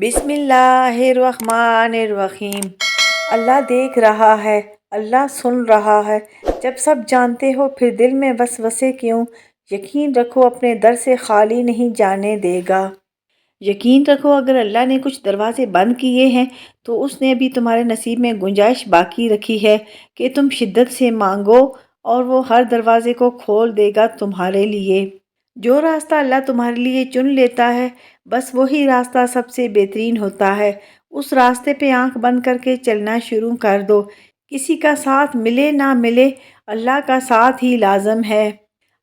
بسم اللہ الرحمن الرحیم۔ اللہ دیکھ رہا ہے، اللہ سن رہا ہے۔ جب سب جانتے ہو پھر دل میں وسوسے کیوں؟ یقین رکھو اپنے در سے خالی نہیں جانے دے گا۔ یقین رکھو اگر اللہ نے کچھ دروازے بند کیے ہیں تو اس نے بھی تمہارے نصیب میں گنجائش باقی رکھی ہے کہ تم شدت سے مانگو اور وہ ہر دروازے کو کھول دے گا تمہارے لیے۔ جو راستہ اللہ تمہارے لیے چن لیتا ہے بس وہی راستہ سب سے بہترین ہوتا ہے۔ اس راستے پہ آنکھ بند کر کے چلنا شروع کر دو۔ کسی کا ساتھ ملے نہ ملے، اللہ کا ساتھ ہی لازم ہے۔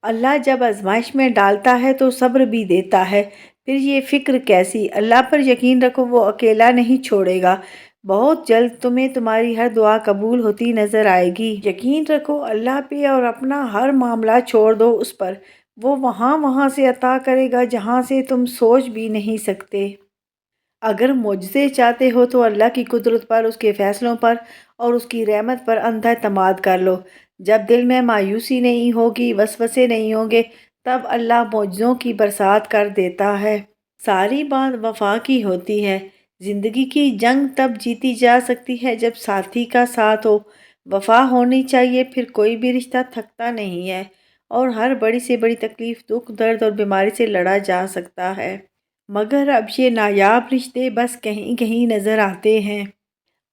اللہ جب آزمائش میں ڈالتا ہے تو صبر بھی دیتا ہے۔ پھر یہ فکر کیسی؟ اللہ پر یقین رکھو، وہ اکیلا نہیں چھوڑے گا۔ بہت جلد تمہیں تمہاری ہر دعا قبول ہوتی نظر آئے گی۔ یقین رکھو اللہ پہ اور اپنا ہر معاملہ چھوڑ دو اس پر۔ وہ وہاں سے عطا کرے گا جہاں سے تم سوچ بھی نہیں سکتے۔ اگر معجزے چاہتے ہو تو اللہ کی قدرت پر، اس کے فیصلوں پر اور اس کی رحمت پر اندھا اعتماد کر لو۔ جب دل میں مایوسی نہیں ہوگی، وسوسے نہیں ہوں گے، تب اللہ معجزوں کی برسات کر دیتا ہے۔ ساری بات وفا کی ہوتی ہے۔ زندگی کی جنگ تب جیتی جا سکتی ہے جب ساتھی کا ساتھ ہو۔ وفا ہونی چاہیے، پھر کوئی بھی رشتہ تھکتا نہیں ہے اور ہر بڑی سے بڑی تکلیف، دکھ، درد اور بیماری سے لڑا جا سکتا ہے۔ مگر اب یہ نایاب رشتے بس کہیں کہیں نظر آتے ہیں۔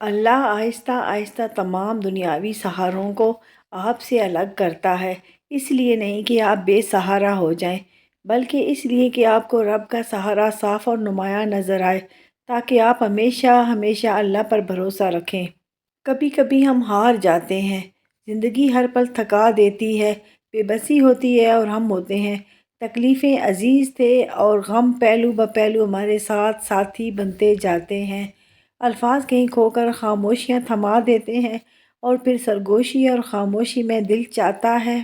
اللہ آہستہ آہستہ تمام دنیاوی سہاروں کو آپ سے الگ کرتا ہے، اس لیے نہیں کہ آپ بے سہارا ہو جائیں، بلکہ اس لیے کہ آپ کو رب کا سہارا صاف اور نمایاں نظر آئے، تاکہ آپ ہمیشہ ہمیشہ اللہ پر بھروسہ رکھیں۔ کبھی کبھی ہم ہار جاتے ہیں، زندگی ہر پل تھکا دیتی ہے، بے بسی ہوتی ہے اور ہم ہوتے ہیں۔ تکلیفیں عزیز تھے اور غم پہلو بہ پہلو ہمارے ساتھ ساتھی بنتے جاتے ہیں۔ الفاظ کہیں کھو کر خاموشیاں تھما دیتے ہیں اور پھر سرگوشی اور خاموشی میں دل چاہتا ہے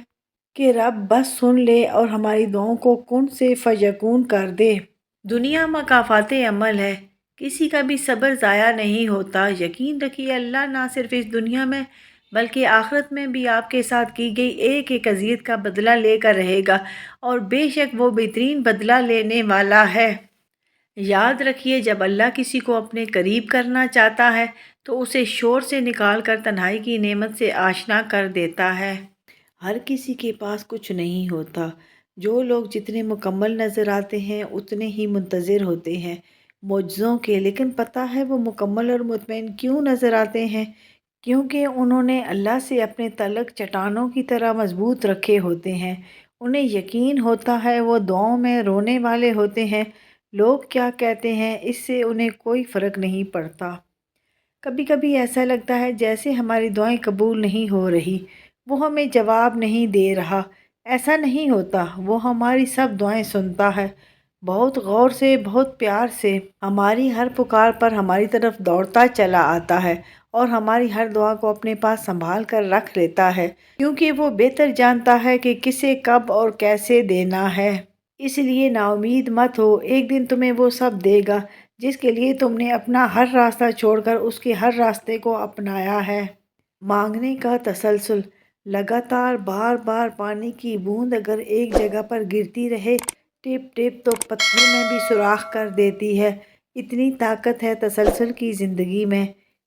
کہ رب بس سن لے اور ہماری دعاؤں کو کن سے فیکون کر دے۔ دنیا مکافات عمل ہے، کسی کا بھی صبر ضائع نہیں ہوتا۔ یقین رکھیے اللہ نہ صرف اس دنیا میں بلکہ آخرت میں بھی آپ کے ساتھ کی گئی ایک ایک اذیت کا بدلہ لے کر رہے گا، اور بے شک وہ بہترین بدلہ لینے والا ہے۔ یاد رکھیے جب اللہ کسی کو اپنے قریب کرنا چاہتا ہے تو اسے شور سے نکال کر تنہائی کی نعمت سے آشنا کر دیتا ہے۔ ہر کسی کے پاس کچھ نہیں ہوتا۔ جو لوگ جتنے مکمل نظر آتے ہیں اتنے ہی منتظر ہوتے ہیں معجزوں کے، لیکن پتہ ہے وہ مکمل اور مطمئن کیوں نظر آتے ہیں؟ کیونکہ انہوں نے اللہ سے اپنے تعلق چٹانوں کی طرح مضبوط رکھے ہوتے ہیں۔ انہیں یقین ہوتا ہے وہ دعاؤں میں رونے والے ہوتے ہیں، لوگ کیا کہتے ہیں اس سے انہیں کوئی فرق نہیں پڑتا۔ کبھی کبھی ایسا لگتا ہے جیسے ہماری دعائیں قبول نہیں ہو رہی، وہ ہمیں جواب نہیں دے رہا۔ ایسا نہیں ہوتا، وہ ہماری سب دعائیں سنتا ہے، بہت غور سے، بہت پیار سے ہماری ہر پکار پر ہماری طرف دوڑتا چلا آتا ہے اور ہماری ہر دعا کو اپنے پاس سنبھال کر رکھ لیتا ہے، کیونکہ وہ بہتر جانتا ہے کہ کسے کب اور کیسے دینا ہے۔ اس لیے نا امید مت ہو، ایک دن تمہیں وہ سب دے گا جس کے لیے تم نے اپنا ہر راستہ چھوڑ کر اس کے ہر راستے کو اپنایا ہے۔ مانگنے کا تسلسل، لگاتار بار بار پانی کی بوند اگر ایک جگہ پر گرتی رہے ٹپ ٹپ تو پتھر میں بھی سوراخ کر دیتی ہے۔ اتنی طاقت ہے تسلسل کی زندگی میں۔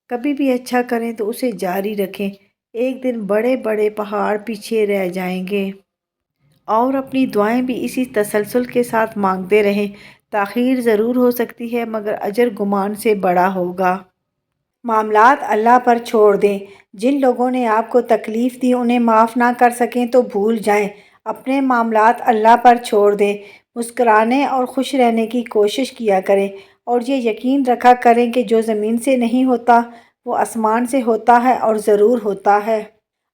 کبھی بھی اچھا کریں تو اسے جاری رکھیں، ایک دن بڑے بڑے پہاڑ پیچھے رہ جائیں گے۔ اور اپنی دعائیں بھی اسی تسلسل کے ساتھ مانگتے رہیں، تاخیر ضرور ہو سکتی ہے مگر اجر گمان سے بڑا ہوگا۔ معاملات اللہ پر چھوڑ دیں، جن لوگوں نے آپ کو تکلیف دی انہیں معاف نہ کر سکیں تو بھول جائیں، اپنے معاملات اللہ پر چھوڑ دیں، مسکرانے اور خوش رہنے کی کوشش کیا کریں، اور یہ یقین رکھا کریں کہ جو زمین سے نہیں ہوتا وہ آسمان سے ہوتا ہے اور ضرور ہوتا ہے۔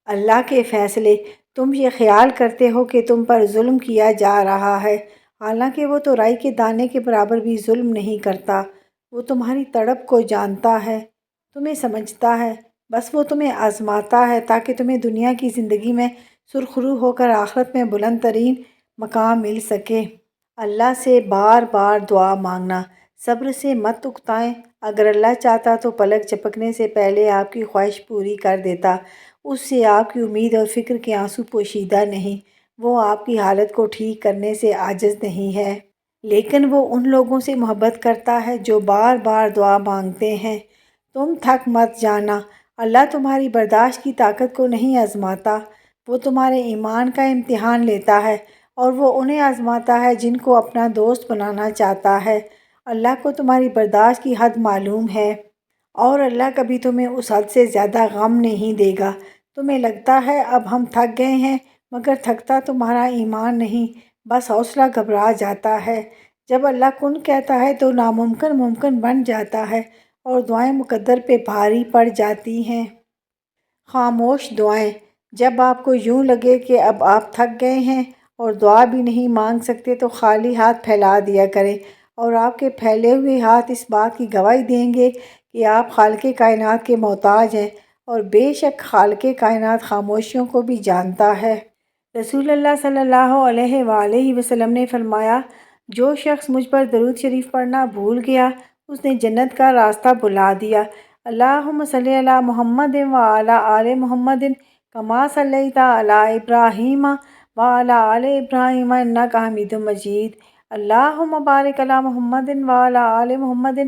اللہ کے فیصلے، تم یہ خیال کرتے ہو کہ تم پر ظلم کیا جا رہا ہے، حالانکہ وہ تو رائی کے دانے کے برابر بھی ظلم نہیں کرتا۔ وہ تمہاری تڑپ کو جانتا ہے، تمہیں سمجھتا ہے، بس وہ تمہیں آزماتا ہے تاکہ تمہیں دنیا کی زندگی میں سرخرو ہو کر آخرت میں بلند ترین مقام مل سکے۔ اللہ سے بار بار دعا مانگنا، صبر سے مت اکتائیں، اگر اللہ چاہتا تو پلک جھپکنے سے پہلے آپ کی خواہش پوری کر دیتا۔ اس سے آپ کی امید اور فکر کے آنسو پوشیدہ نہیں، وہ آپ کی حالت کو ٹھیک کرنے سے عاجز نہیں ہے۔ لیکن وہ ان لوگوں سے محبت کرتا ہے جو بار بار دعا مانگتے ہیں۔ تم تھک مت جانا، اللہ تمہاری برداشت کی طاقت کو نہیں آزماتا، وہ تمہارے ایمان کا امتحان لیتا ہے اور وہ انہیں آزماتا ہے جن کو اپنا دوست بنانا چاہتا ہے۔ اللہ کو تمہاری برداشت کی حد معلوم ہے اور اللہ کبھی تمہیں اس حد سے زیادہ غم نہیں دے گا۔ تمہیں لگتا ہے اب ہم تھک گئے ہیں، مگر تھکتا تمہارا ایمان نہیں، بس حوصلہ گھبرا جاتا ہے۔ جب اللہ کن کہتا ہے تو ناممکن ممکن بن جاتا ہے اور دعائیں مقدر پہ بھاری پڑ جاتی ہیں۔ خاموش دعائیں۔ جب آپ کو یوں لگے کہ اب آپ تھک گئے ہیں اور دعا بھی نہیں مانگ سکتے تو خالی ہاتھ پھیلا دیا کریں، اور آپ کے پھیلے ہوئے ہاتھ اس بات کی گواہی دیں گے کہ آپ خالق کائنات کے محتاج ہیں، اور بے شک خالق کائنات خاموشیوں کو بھی جانتا ہے۔ رسول اللہ صلی اللہ علیہ وآلہ وسلم نے فرمایا، جو شخص مجھ پر درود شریف پڑھنا بھول گیا اس نے جنت کا راستہ بھلا دیا۔ اللہم صلی علی محمد وعلی آل محمد کما صلیت علی ابراہیم وعلی آل ابراہیم انک حمید مجید۔ اللہم بارک علی محمد وعلی آل محمد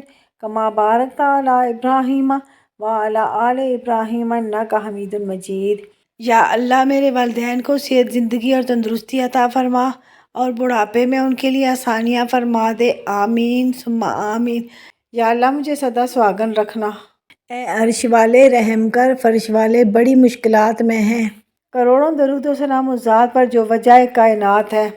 کما بارکت علی ابراہیم وعلی آل ابراہیم انک حمید مجید۔ یا اللہ میرے والدین کو صحت، زندگی اور تندرستی عطا فرما اور بڑھاپے میں ان کے لیے آسانیاں فرما دے، آمین ثم آمین۔ یا اللہ مجھے سدا سہاگن رکھنا۔ اے عرش والے رحم کر، فرش والے بڑی مشکلات میں ہیں۔ کروڑوں درود و سلام اس ذات پر جو وجہ کائنات ہے۔